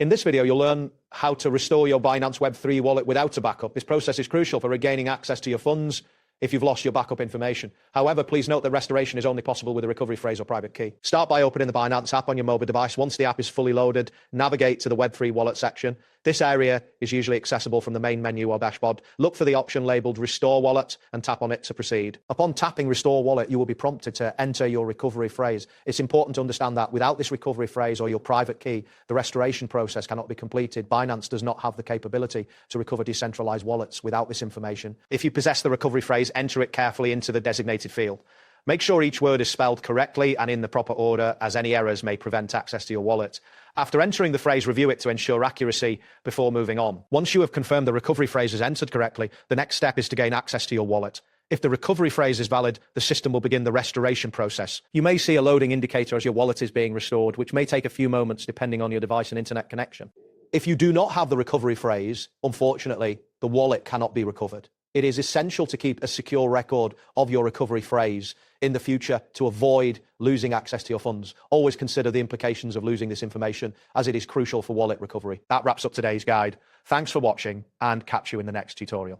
In this video, you'll learn how to restore your Binance Web3 wallet without a backup. This process is crucial for regaining access to your funds if you've lost your backup information. However, please note that restoration is only possible with a recovery phrase or private key. Start by opening the Binance app on your mobile device. Once the app is fully loaded, navigate to the Web3 Wallet section. This area is usually accessible from the main menu or dashboard. Look for the option labeled Restore Wallet and tap on it to proceed. Upon tapping Restore Wallet, you will be prompted to enter your recovery phrase. It's important to understand that without this recovery phrase or your private key, the restoration process cannot be completed. Binance does not have the capability to recover decentralized wallets without this information. If you possess the recovery phrase, enter it carefully into the designated field. Make sure each word is spelled correctly and in the proper order, as any errors may prevent access to your wallet. After entering the phrase, review it to ensure accuracy before moving on. Once you have confirmed the recovery phrase is entered correctly, the next step is to gain access to your wallet. If the recovery phrase is valid, the system will begin the restoration process. You may see a loading indicator as your wallet is being restored, which may take a few moments depending on your device and internet connection. If you do not have the recovery phrase, unfortunately, the wallet cannot be recovered. It is essential to keep a secure record of your recovery phrase in the future to avoid losing access to your funds. Always consider the implications of losing this information, as it is crucial for wallet recovery. That wraps up today's guide. Thanks for watching, and catch you in the next tutorial.